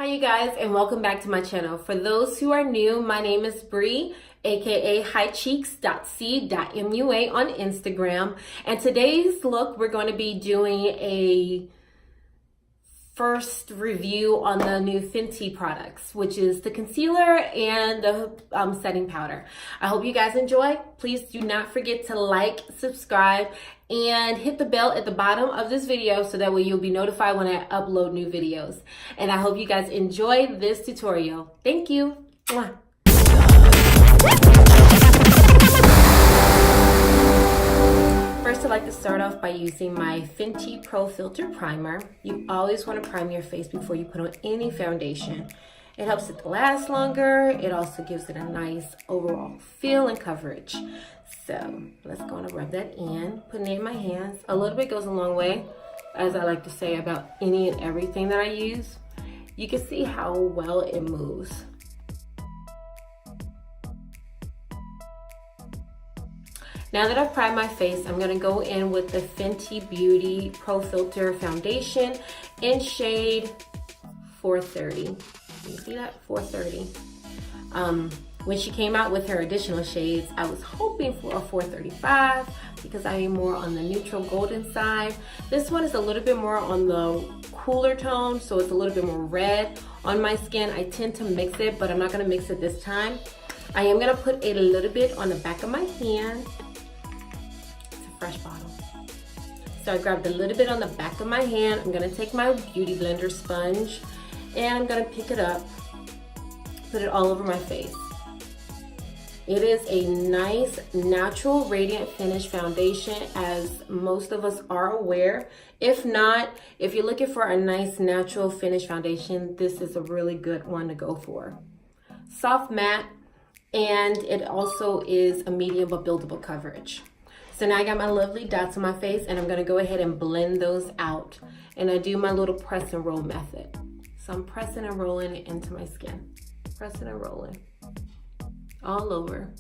Hi you guys, and welcome back to my channel. For those who are new, my name is Bree, aka HIGHcheeks.c.mua on Instagram. And today's look, we're going to be doing a first review on the new Fenty products, which is the concealer and the setting powder. I hope you guys enjoy. Please do not forget to like, subscribe, and hit the bell at the bottom of this video so that way you'll be notified when I upload new videos. And I hope you guys enjoy this tutorial. Thank you. Mwah. First, I'd like to start off by using my Fenty Pro Filter Primer. You always want to prime your face before you put on any foundation. It helps it to last longer. It also gives it a nice overall feel and coverage. So let's go and rub that in, putting it in my hands. A little bit goes a long way, as I like to say about any and everything that I use. You can see how well it moves. Now that I've primed my face, I'm gonna go in with the Fenty Beauty Pro Filter Foundation in shade 430. You see that? 430. When she came out with her additional shades, I was hoping for a 435 because I am more on the neutral golden side. This one is a little bit more on the cooler tone, so it's a little bit more red on my skin. I tend to mix it, but I'm not gonna mix it this time. I am gonna put a little bit on the back of my hand. It's a fresh bottle. So I grabbed a little bit on the back of my hand. I'm gonna take my Beauty Blender sponge and I'm gonna pick it up, put it all over my face. It is a nice, natural, radiant finish foundation, as most of us are aware. If not, if you're looking for a nice, natural finish foundation, this is a really good one to go for. Soft matte, and it also is a medium but buildable coverage. So now I got my lovely dots on my face, and I'm gonna go ahead and blend those out. And I do my little press and roll method. So I'm pressing and rolling it into my skin. Pressing and rolling. All over.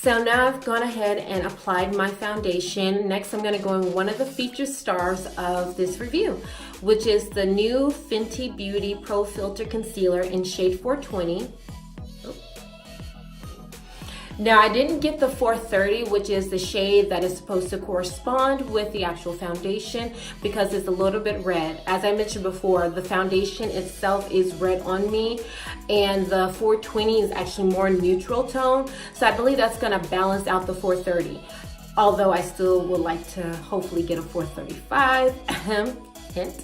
So now I've gone ahead and applied my foundation. Next, I'm gonna go in one of the featured stars of this review, which is the new Fenty Beauty Pro Filter Concealer in shade 420. Now, I didn't get the 430, which is the shade that is supposed to correspond with the actual foundation, because it's a little bit red. As I mentioned before, the foundation itself is red on me, and the 420 is actually more neutral tone. So I believe that's gonna balance out the 430. Although I still would like to hopefully get a 435, hint,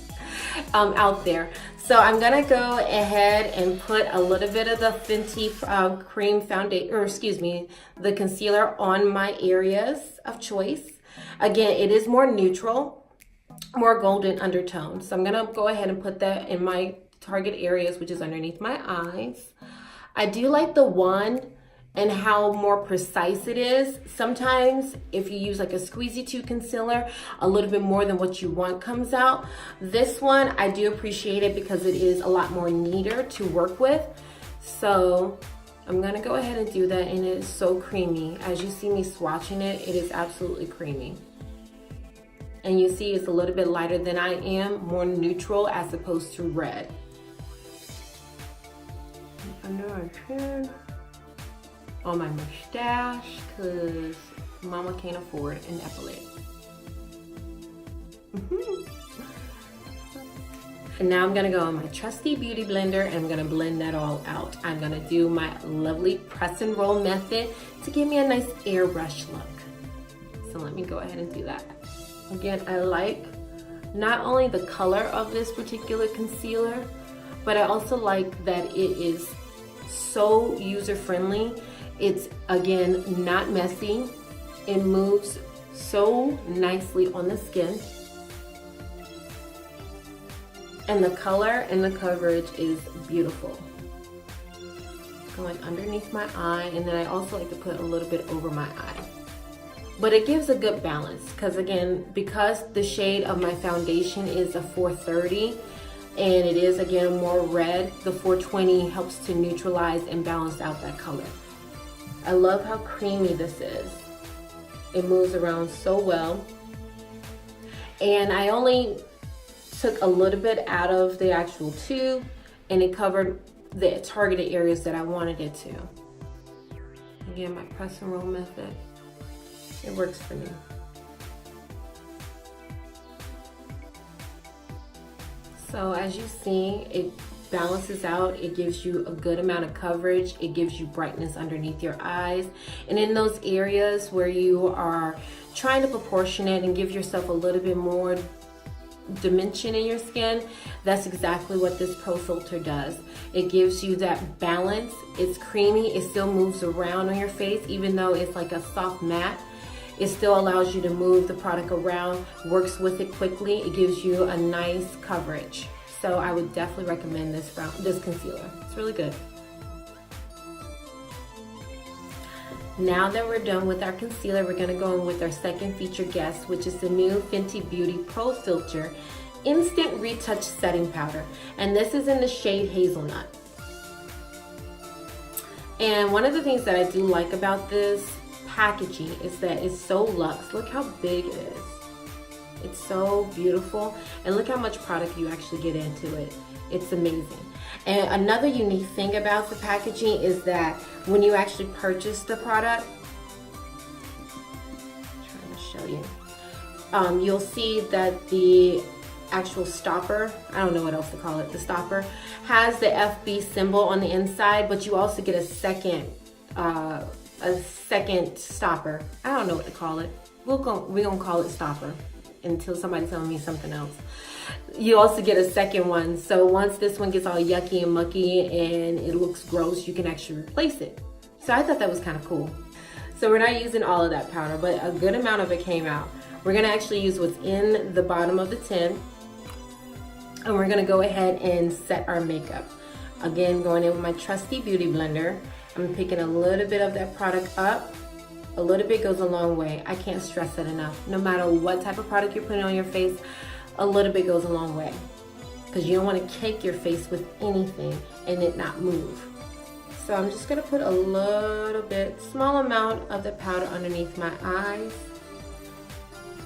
out there. So I'm gonna go ahead and put a little bit of the Fenty cream foundation, or excuse me, the concealer on my areas of choice. Again, it is more neutral, more golden undertone. So I'm gonna go ahead and put that in my target areas, which is underneath my eyes. I do like the wand and how more precise it is. Sometimes if you use like a squeezy tube concealer, a little bit more than what you want comes out. This one, I do appreciate it because it is a lot more neater to work with. So I'm gonna go ahead and do that, and it is so creamy. As you see me swatching it, it is absolutely creamy. And you see it's a little bit lighter than I am, more neutral as opposed to red. Under our chin. On my mustache, because mama can't afford an epilate. And now I'm gonna go on my trusty beauty blender and I'm gonna blend that all out. I'm gonna do my lovely press and roll method to give me a nice airbrush look. So let me go ahead and do that. Again, I like not only the color of this particular concealer, but I also like that it is so user-friendly. It's, again, not messy. It moves so nicely on the skin. And the color and the coverage is beautiful. Going underneath my eye, and then I also like to put a little bit over my eye. But it gives a good balance, because again, because the shade of my foundation is a 430, and it is, again, more red, the 420 helps to neutralize and balance out that color. I love how creamy this is. It moves around so well. And I only took a little bit out of the actual tube, and it covered the targeted areas that I wanted it to. Again, my press and roll method, it works for me. So as you see, it balances out, it gives you a good amount of coverage, it gives you brightness underneath your eyes, and in those areas where you are trying to proportion it and give yourself a little bit more dimension in your skin, that's exactly what this Pro Filter does. It gives you that balance. It's creamy, it still moves around on your face, even though it's like a soft matte. It still allows you to move the product around, works with it quickly. It gives you a nice coverage. So I would definitely recommend this concealer. It's really good. Now that we're done with our concealer, we're gonna go in with our second featured guest, which is the new Fenty Beauty Pro Filter Instant Retouch Setting Powder. And this is in the shade Hazelnut. And one of the things that I do like about this packaging is that it's so luxe. Look how big it is. It's so beautiful. And look how much product you actually get into it. It's amazing. And another unique thing about the packaging is that when you actually purchase the product, I'm trying to show you, you'll see that the actual stopper, I don't know what else to call it, the stopper, has the FB symbol on the inside, but you also get a second stopper. I don't know what to call it. We're gonna call it stopper until somebody tells me something else. You also get a second one, so once this one gets all yucky and mucky and it looks gross, you can actually replace it. So I thought that was kind of cool. So we're not using all of that powder, but a good amount of it came out. We're gonna actually use what's in the bottom of the tin, and we're gonna go ahead and set our makeup. Again, going in with my trusty beauty blender. I'm picking a little bit of that product up. A little bit goes a long way. I can't stress that enough. No matter what type of product you're putting on your face, a little bit goes a long way. Because you don't want to cake your face with anything and it not move. So I'm just gonna put a little bit, small amount of the powder underneath my eyes.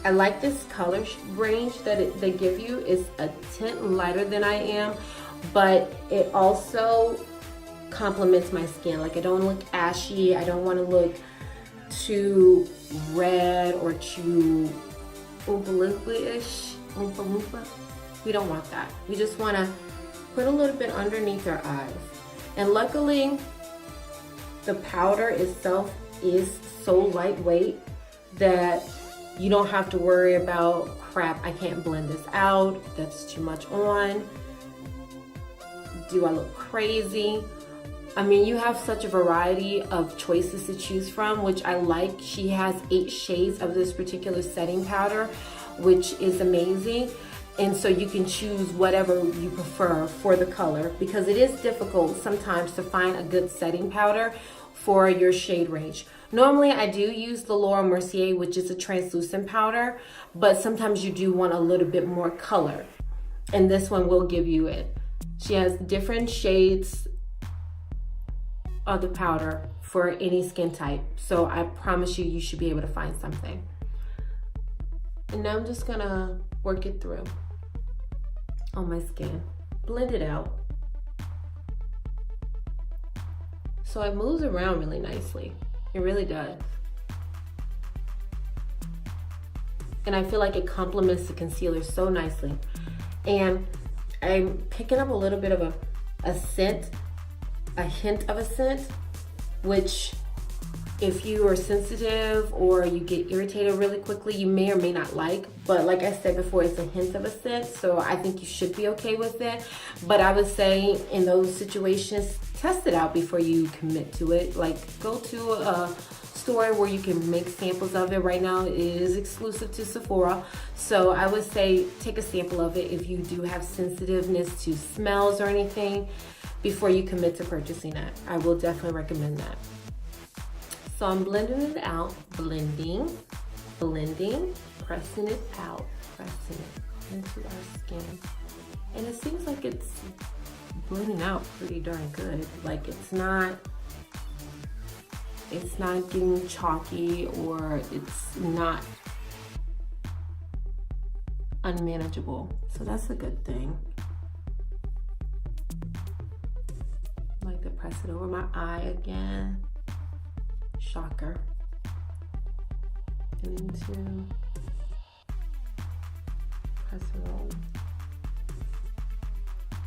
I like this color range that they give you. It's a tint lighter than I am, but it also complements my skin. Like, I don't look ashy. I don't want to look too red or too oompa-loompa-ish. Oompa-loompa. We don't want that. We just want to put a little bit underneath our eyes. And luckily, the powder itself is so lightweight that you don't have to worry about, crap, I can't blend this out. That's too much on. Do I look crazy? I mean, you have such a variety of choices to choose from, which I like. She has 8 shades of this particular setting powder, which is amazing. And so you can choose whatever you prefer for the color, because it is difficult sometimes to find a good setting powder for your shade range. Normally I do use the Laura Mercier, which is a translucent powder, but sometimes you do want a little bit more color. And this one will give you it. She has different shades of the powder for any skin type. So I promise you, you should be able to find something. And now I'm just gonna work it through on my skin. Blend it out. So it moves around really nicely. It really does. And I feel like it complements the concealer so nicely. And I'm picking up a little bit of a scent, a hint of a scent, which if you are sensitive or you get irritated really quickly, you may or may not like. But like I said before, it's a hint of a scent, so I think you should be okay with it. But I would say in those situations, test it out before you commit to it. Like, go to a store where you can make samples of it. Right now it is exclusive to Sephora, so I would say take a sample of it if you do have sensitiveness to smells or anything before you commit to purchasing it. I will definitely recommend that. So I'm blending it out, blending, pressing it out, pressing it into our skin. And it seems like it's blending out pretty darn good. Like, it's not getting chalky, or it's not unmanageable. So that's a good thing. I like to press it over my eye again. Shocker. And into press it on.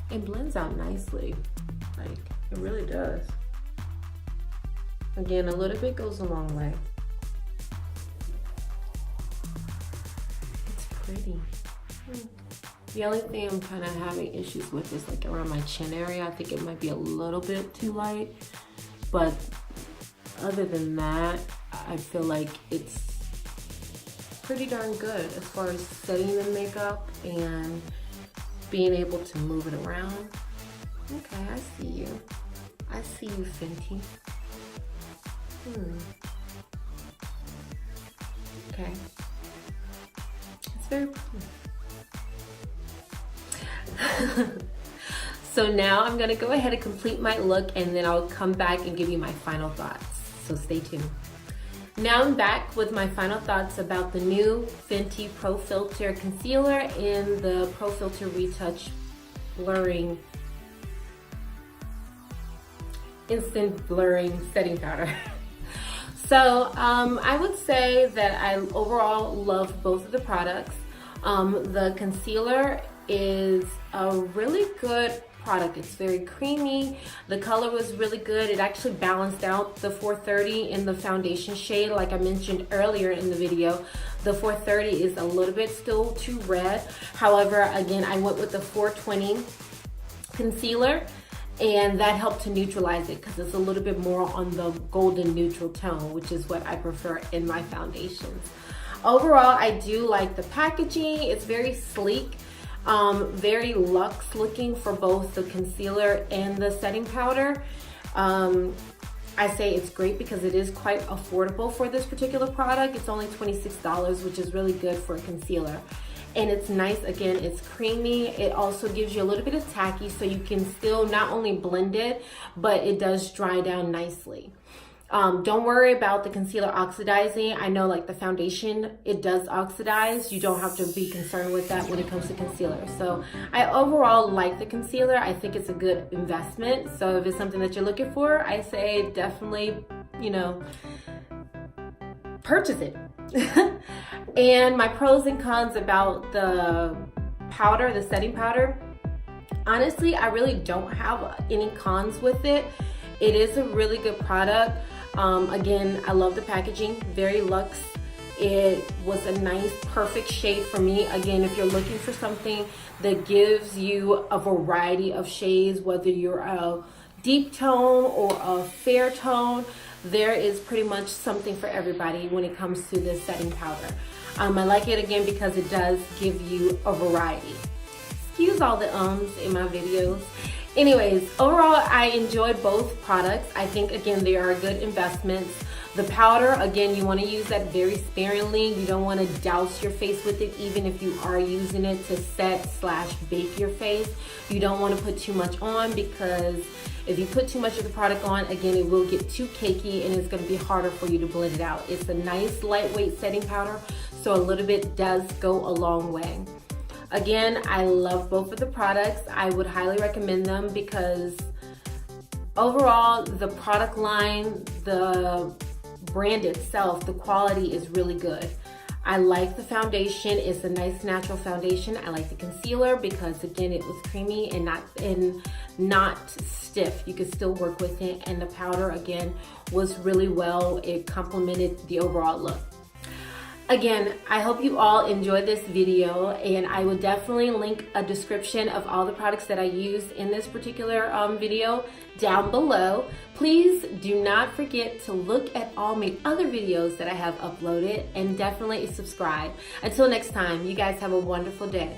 It blends out nicely. Like, it really does. Again, a little bit goes a long way. It's pretty. The only thing I'm kind of having issues with is like around my chin area. I think it might be a little bit too light. But other than that, I feel like it's pretty darn good as far as setting the makeup and being able to move it around. Okay, I see you. I see you, Fenty. Okay. It's very pretty. So now I'm gonna go ahead and complete my look, and then I'll come back and give you my final thoughts. So stay tuned. Now I'm back with my final thoughts about the new Fenty Pro Filt'r Concealer in the Pro Filt'r Retouch Blurring Instant Blurring Setting Powder. So I would say that I overall love both of the products. The concealer is a really good product. It's very creamy. The color was really good. It actually balanced out the 430 in the foundation shade. Like I mentioned earlier in the video, the 430 is a little bit still too red. However, again, I went with the 420 concealer, and that helped to neutralize it because it's a little bit more on the golden neutral tone, which is what I prefer in my foundations. Overall, I do like the packaging. It's very sleek. Very luxe looking for both the concealer and the setting powder. I say it's great because it is quite affordable for this particular product. It's only $26, which is really good for a concealer. And it's nice, again, it's creamy. It also gives you a little bit of tacky, so you can still not only blend it, but it does dry down nicely. Don't worry about the concealer oxidizing. I know like the foundation, it does oxidize. You don't have to be concerned with that when it comes to concealer. So I overall like the concealer. I think it's a good investment. So if it's something that you're looking for, I say definitely, you know, purchase it. And my pros and cons about the powder, the setting powder, honestly, I really don't have any cons with it. It is a really good product. Again, I love the packaging, very luxe. It was a nice, perfect shade for me. Again, if you're looking for something that gives you a variety of shades, whether you're a deep tone or a fair tone, there is pretty much something for everybody when it comes to this setting powder. I like it again because it does give you a variety. Excuse all the ums in my videos. Anyways, overall, I enjoyed both products. I think, again, they are good investments. The powder, again, you want to use that very sparingly. You don't want to douse your face with it, even if you are using it to set/bake your face. You don't want to put too much on, because if you put too much of the product on, again, it will get too cakey and it's going to be harder for you to blend it out. It's a nice, lightweight setting powder, so a little bit does go a long way. Again, I love both of the products. I would highly recommend them because overall, the product line, the brand itself, the quality is really good. I like the foundation. It's a nice natural foundation. I like the concealer because, again, it was creamy and not stiff. You could still work with it. And the powder, again, was really well. It complemented the overall look. Again, I hope you all enjoyed this video, and I will definitely link a description of all the products that I used in this particular video down below. Please do not forget to look at all my other videos that I have uploaded, and definitely subscribe. Until next time, you guys have a wonderful day.